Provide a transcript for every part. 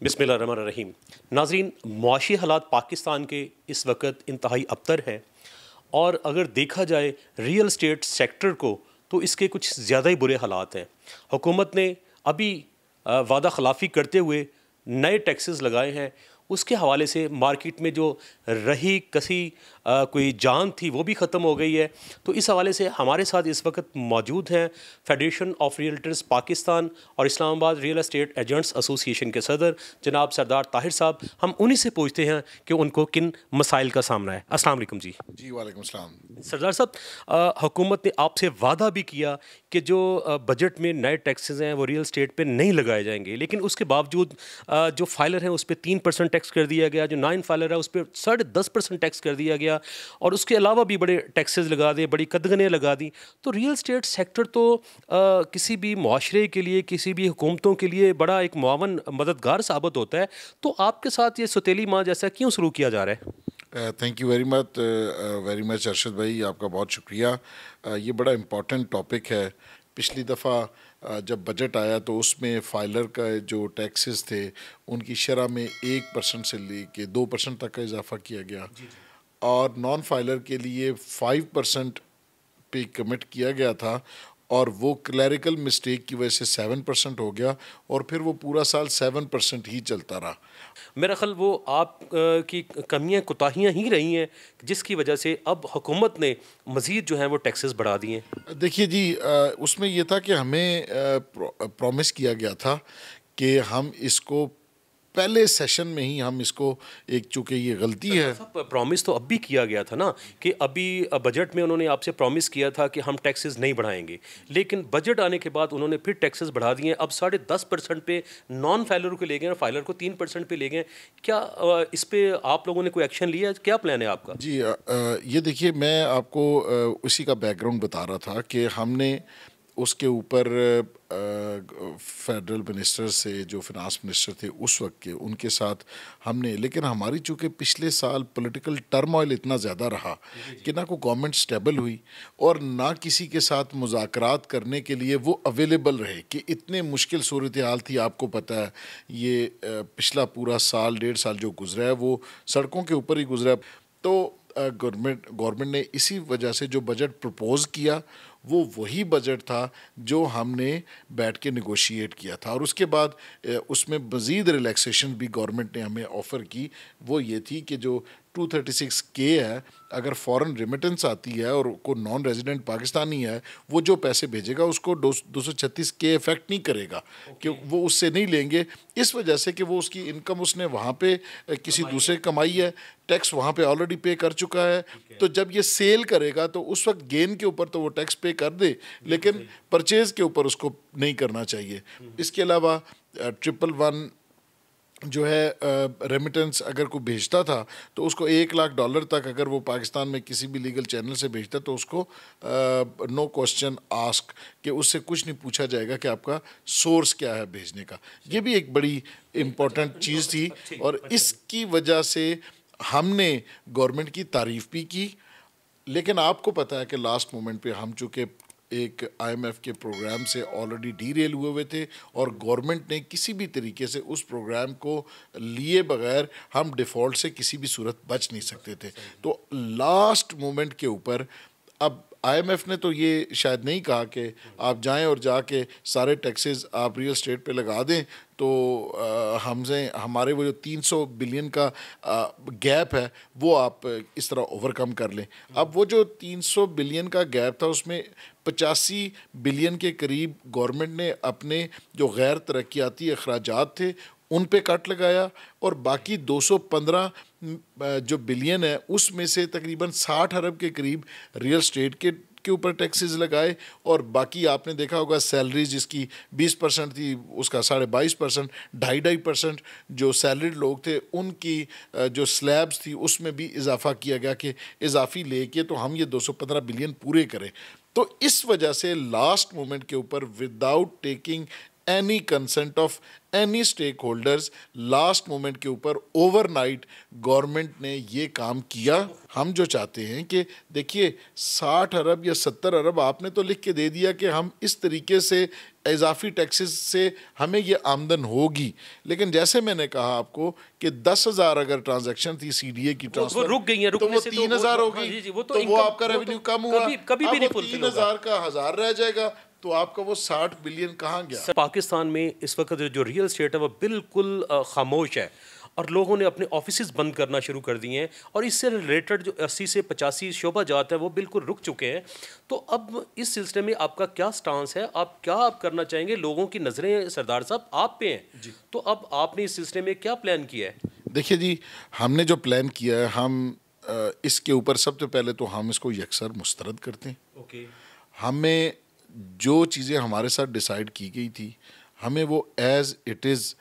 बिस्मिल्लाहिर्रहमानिर्रहीम। नाज़रीन, मुआशी हालात पाकिस्तान के इस वक्त इंतहाई अबतर हैं और अगर देखा जाए रियल स्टेट सेक्टर को तो इसके कुछ ज़्यादा ही बुरे हालात हैं। हुकूमत ने अभी वादा खिलाफ़ी करते हुए नए टैक्सेस लगाए हैं। उसके हवाले से मार्केट में जो रही कसी कोई जान थी वो भी ख़त्म हो गई है। तो इस हवाले से हमारे साथ इस वक्त मौजूद हैं फेडरेशन ऑफ रियल्टर्स पाकिस्तान और Islamabad real estate agents association के सदर जनाब सरदार ताहिर साहब। हम उन्हीं से पूछते हैं कि उनको किन मसाइल का सामना है। अस्सलाम वालेकुम जी। जी वालेकुम सलाम। सरदार साहब, हुकूमत ने आपसे वादा भी किया कि जो बजट में नए टैक्सेस हैं वो रियल स्टेट पे नहीं लगाए जाएंगे, लेकिन उसके बावजूद जो फाइलर हैं उस पर 3% टैक्स कर दिया गया, जो नॉन फाइलर है उस पर 10.5% टैक्स कर दिया गया और उसके अलावा भी बड़े टैक्सेस लगा दिए, बड़ी कदगनें लगा दी। तो रियल स्टेट सेक्टर तो किसी भी मुआशरे के लिए, किसी भी हुकूमतों के लिए बड़ा एक मुआवन मददगार साबित होता है। तो आपके साथ ये सौतेली माँ जैसा क्यों शुरू किया जा रहा है? Thank you very much Arshad भाई, आपका बहुत शुक्रिया। ये बड़ा इम्पोर्टेंट टॉपिक है। पिछली दफ़ा जब बजट आया तो उसमें फाइलर का जो टैक्सेस थे उनकी शरह में 1% से लेके 2% तक का इजाफा किया गया और नॉन फाइलर के लिए 5% पे कमिट किया गया था और वो क्लैरिकल मिस्टेक की वजह से 7% हो गया और फिर वो पूरा साल 7% ही चलता रहा। मेरा ख्याल वो आप की कमियां कोताहियां ही रही हैं जिसकी वजह से अब हुकूमत ने मज़ीद जो है वो टैक्सेस बढ़ा दिए हैं। देखिए जी, उसमें ये था कि हमें प्रॉमिस किया गया था कि हम इसको पहले सेशन में ही हम इसको, एक चूँकि ये गलती है। प्रॉमिस तो अब भी किया गया था ना कि अभी बजट में उन्होंने आपसे प्रॉमिस किया था कि हम टैक्सेस नहीं बढ़ाएंगे, लेकिन बजट आने के बाद उन्होंने फिर टैक्सेस बढ़ा दिए। अब 10.5% पे नॉन फाइलर को ले गए और फाइलर को 3% पे ले गए। क्या इस पे आप लोगों ने कोई एक्शन लिया? क्या प्लान है आपका? जी, ये देखिए, मैं आपको उसी का बैकग्राउंड बता रहा था कि हमने उसके ऊपर फेडरल मिनिस्टर से, जो फिनांस मिनिस्टर थे उस वक्त के, उनके साथ हमने, लेकिन हमारी चूँकि पिछले साल पॉलिटिकल टर्मोइल इतना ज़्यादा रहा कि ना कोई गवर्नमेंट स्टेबल हुई और ना किसी के साथ मुज़ाकरात करने के लिए वो अवेलेबल रहे, कि इतने मुश्किल सूरत हाल थी। आपको पता है ये पिछला पूरा साल 1.5 साल जो गुजरा है वो सड़कों के ऊपर ही गुजरा। तो गवर्नमेंट ने इसी वजह से जो बजट प्रपोज़ किया वो वही बजट था जो हमने बैठ के नेगोशिएट किया था और उसके बाद उसमें मज़ीद रिलैक्सेशन भी गवर्नमेंट ने हमें ऑफ़र की। वो ये थी कि जो 236K है, अगर फ़ॉरेन रेमिटेंस आती है और को नॉन रेजिडेंट पाकिस्तानी है, वो जो पैसे भेजेगा उसको 236K इफ़ेक्ट नहीं करेगा, कि वो उससे नहीं लेंगे, इस वजह से कि वो उसकी इनकम उसने वहाँ पे किसी दूसरे कमाई है, टैक्स वहाँ पे ऑलरेडी पे कर चुका है। तो जब ये सेल करेगा तो उस वक्त गेन के ऊपर तो वो टैक्स पे कर दे, लेकिन परचेज़ के ऊपर उसको नहीं करना चाहिए। इसके अलावा 111 जो है रेमिटेंस अगर कोई भेजता था तो उसको $1 लाख तक अगर वो पाकिस्तान में किसी भी लीगल चैनल से भेजता तो उसको नो क्वेश्चन आस्क, कि उससे कुछ नहीं पूछा जाएगा कि आपका सोर्स क्या है भेजने का। ये भी एक बड़ी इम्पोर्टेंट चीज़ थी और इसकी वजह से हमने गवर्नमेंट की तारीफ़ भी की। लेकिन आपको पता है कि लास्ट मोमेंट पे हम चूँकि एक IMF के प्रोग्राम से ऑलरेडी डीरेल हुए थे और गवर्नमेंट ने किसी भी तरीके से उस प्रोग्राम को लिए बगैर हम डिफ़ॉल्ट से किसी भी सूरत बच नहीं सकते थे। तो लास्ट मोमेंट के ऊपर अब IMF ने तो ये शायद नहीं कहा कि आप जाएं और जाके सारे टैक्सेस आप रियल स्टेट पे लगा दें तो हमसे हमारे वो जो 300 बिलियन का गैप है वो आप इस तरह ओवरकम कर लें। अब वो जो 300 बिलियन का गैप था उसमें 85 बिलियन के करीब गवर्नमेंट ने अपने जो गैर तरक्याती अखराजात थे उन पे कट लगाया और बाकी 215 जो बिलियन है उसमें से तकरीबन 60 अरब के करीब रियल स्टेट के ऊपर टैक्सेस लगाए और बाकी आपने देखा होगा सैलरी जिसकी 20% थी उसका 22.5%, 2.5% जो सैलरीड लोग थे उनकी जो स्लैब्स थी उसमें भी इजाफा किया गया कि इजाफी लेके तो हम ये 215 बिलियन पूरे करें। तो इस वजह से लास्ट मोमेंट के ऊपर without taking any consent of any stake holders. Last moment के ऊपर ओवरनाइट गवर्नमेंट ने ये काम किया। हम जो चाहते हैं कि देखिए 60 अरब या 70 अरब आपने तो लिख के दे दिया कि हम इस तरीके से इजाफी टैक्सेस से हमें ये आमदन होगी, लेकिन जैसे मैंने कहा आपको कि 10,000 अगर ट्रांजैक्शन थी सीडीए की वो रुक गई है, तो वो 3,000 हो गई, तो वो आपका रेवेन्यू कम हुआ, कभी भी नहीं फुलफिल होगा। 3,000 का 1,000 रह जाएगा, तो आपका वो 60 बिलियन कहाँ गया? पाकिस्तान में इस वक्त जो रियल स्टेट है वो बिल्कुल खामोश है और लोगों ने अपने ऑफिसेज बंद करना शुरू कर दिए हैं और इससे रिलेटेड जो 80 से 85 शोबा जात है वो बिल्कुल रुक चुके हैं। तो अब इस सिलसिले में आपका क्या स्टांस है, आप करना चाहेंगे? लोगों की नज़रें सरदार साहब आप पे हैं जी, तो अब आपने इस सिलसिले में क्या प्लान किया है? देखिए जी, हमने जो प्लान किया है, हम इसके ऊपर सबसे पहले तो हम इसको यकसर मुस्तरद करते हैं। ओके, हमें जो चीज़ें हमारे साथ डिसाइड की गई थी हमें वो एज़ इट इज़,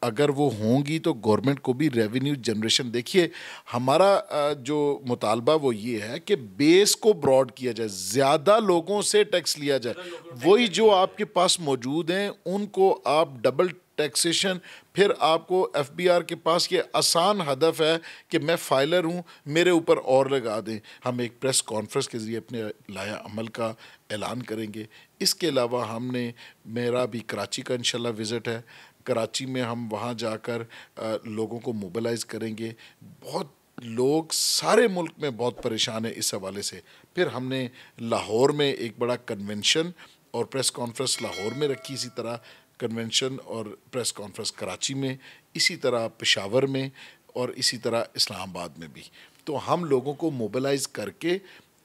अगर वो होंगी तो गवर्नमेंट को भी रेवेन्यू जनरेशन, देखिए हमारा जो मुतालबा वो ये है कि बेस को ब्रॉड किया जाए, ज़्यादा लोगों से टैक्स लिया जाए, वही जो आपके पास मौजूद हैं उनको आप डबल टैक्सेशन, फिर आपको एफबीआर के पास ये आसान हदफ है कि मैं फाइलर हूँ मेरे ऊपर और लगा दें। हम एक प्रेस कॉन्फ्रेंस के ज़रिए अपने लाया अमल का ऐलान करेंगे। इसके अलावा हमने, मेरा भी कराची का इंशाल्लाह विज़िट है, कराची में हम वहाँ जाकर लोगों को मोबिलाइज़ करेंगे। बहुत लोग सारे मुल्क में बहुत परेशान है इस हवाले से। फिर हमने लाहौर में एक बड़ा कन्वेंशन और प्रेस कॉन्फ्रेंस लाहौर में रखी, इसी तरह कन्वेंशन और प्रेस कॉन्फ्रेंस कराची में, इसी तरह पेशावर में और इसी तरह इस्लामाबाद में भी। तो हम लोगों को मोबिलाइज़ करके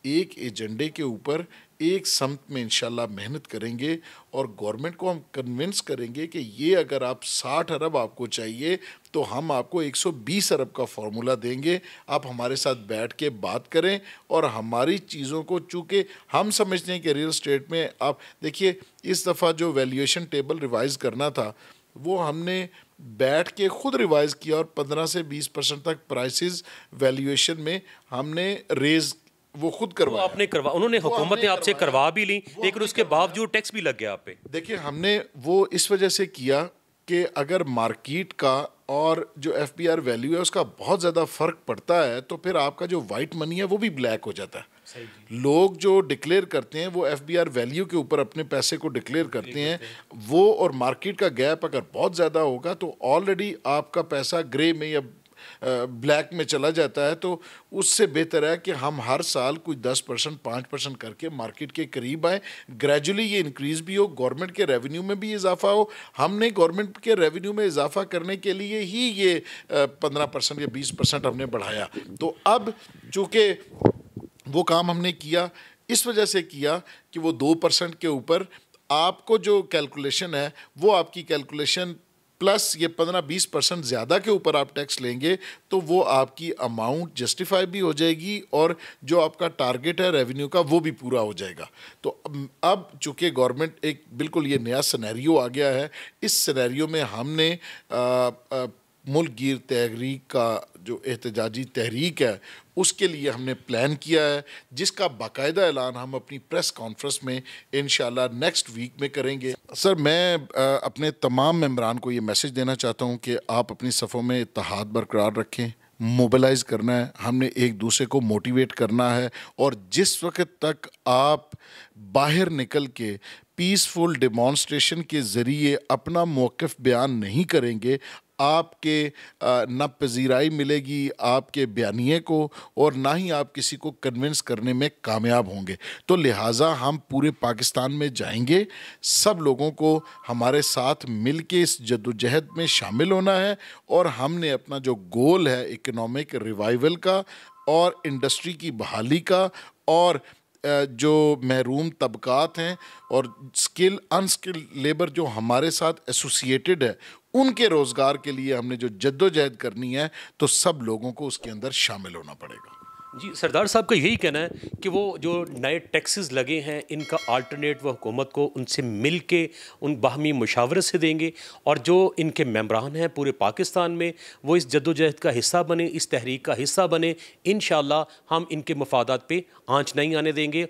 एक एजेंडे के ऊपर एक समत में इंशाल्लाह मेहनत करेंगे और गवर्नमेंट को हम कन्विंस करेंगे कि ये अगर आप 60 अरब आपको चाहिए तो हम आपको 120 अरब का फार्मूला देंगे। आप हमारे साथ बैठ के बात करें और हमारी चीज़ों को, चूँकि हम समझते हैं कि रियल एस्टेट में आप देखिए, इस दफ़ा जो वैल्यूएशन टेबल रिवाइज़ करना था वो हमने बैठ के ख़ुद रिवाइज़ किया और 15 से 20% तक प्राइसेस वैल्यूएशन में हमने रेज़ वो खुद करवाया। आपने करवा, उन्होंने, हुकूमत ने आपसे करवा भी ली, लेकिन उसके बावजूद टैक्स भी लग गया आप पे। देखिए, हमने वो इस वजह से किया कि अगर मार्केट का और जो एफबीआर वैल्यू है उसका बहुत ज़्यादा फ़र्क पड़ता है तो फिर आपका जो वाइट मनी है वो भी ब्लैक हो जाता है। लोग जो डिक्लेयर करते हैं वो एफबीआर वैल्यू के ऊपर अपने पैसे को डिक्लेयर करते हैं, वो और मार्केट का गैप अगर बहुत ज़्यादा होगा तो ऑलरेडी आपका पैसा ग्रे में या ब्लैक में चला जाता है। तो उससे बेहतर है कि हम हर साल कुछ 10% 5% करके मार्केट के करीब आए, ग्रेजुअली ये इंक्रीज़ भी हो, गवर्नमेंट के रेवेन्यू में भी इजाफा हो। हमने गवर्नमेंट के रेवेन्यू में इजाफा करने के लिए ही ये 15% या 20% हमने बढ़ाया। तो अब चूँकि वो काम हमने किया, इस वजह से किया कि वो 2% के ऊपर आपको जो कैलकुलेशन है वो आपकी कैलकुलेशन प्लस ये 15-20% ज़्यादा के ऊपर आप टैक्स लेंगे तो वो आपकी अमाउंट जस्टिफाई भी हो जाएगी और जो आपका टारगेट है रेवेन्यू का वो भी पूरा हो जाएगा। तो अब चूँकि गवर्नमेंट एक बिल्कुल ये नया सिनेरियो आ गया है, इस सिनेरियो में हमने मुल्क गिर तहरीक का जो एहतजाजी तहरीक है उसके लिए हमने प्लान किया है, जिसका बाकायदा ऐलान हम अपनी प्रेस कॉन्फ्रेंस में इंशाल्लाह नेक्स्ट वीक में करेंगे। सर, मैं अपने तमाम मेंबरान को ये मैसेज देना चाहता हूँ कि आप अपनी सफ़ों में इत्तेहाद बरकरार रखें, मोबिलाइज़ करना है, हमने एक दूसरे को मोटिवेट करना है और जिस वक्त तक आप बाहर निकल के पीसफुल डेमॉन्स्ट्रेशन के ज़रिए अपना मौक़िफ़ बयान नहीं करेंगे, आपके न पजीराई मिलेगी आपके बयानिए को और ना ही आप किसी को कन्विंस करने में कामयाब होंगे। तो लिहाजा हम पूरे पाकिस्तान में जाएंगे, सब लोगों को हमारे साथ मिल के इस जद्दोजहद में शामिल होना है और हमने अपना जो गोल है इकनॉमिक रिवाइवल का और इंडस्ट्री की बहाली का और जो महरूम तबकात हैं और स्किल अनस्किल लेबर जो हमारे साथ एसोसिएटेड है उनके रोज़गार के लिए हमने जो जद्दोजहद करनी है तो सब लोगों को उसके अंदर शामिल होना पड़ेगा। जी, सरदार साहब का यही कहना है कि वो जो नए टैक्सेस लगे हैं इनका अल्टरनेट वो हुकूमत को उनसे मिल के उन बाहमी मुशावरत से देंगे और जो इनके मेंबरान हैं पूरे पाकिस्तान में वो इस जद्दोजहद का हिस्सा बने, इस तहरीक का हिस्सा बने। इंशाअल्लाह हम इनके मफादात पे आँच नहीं आने देंगे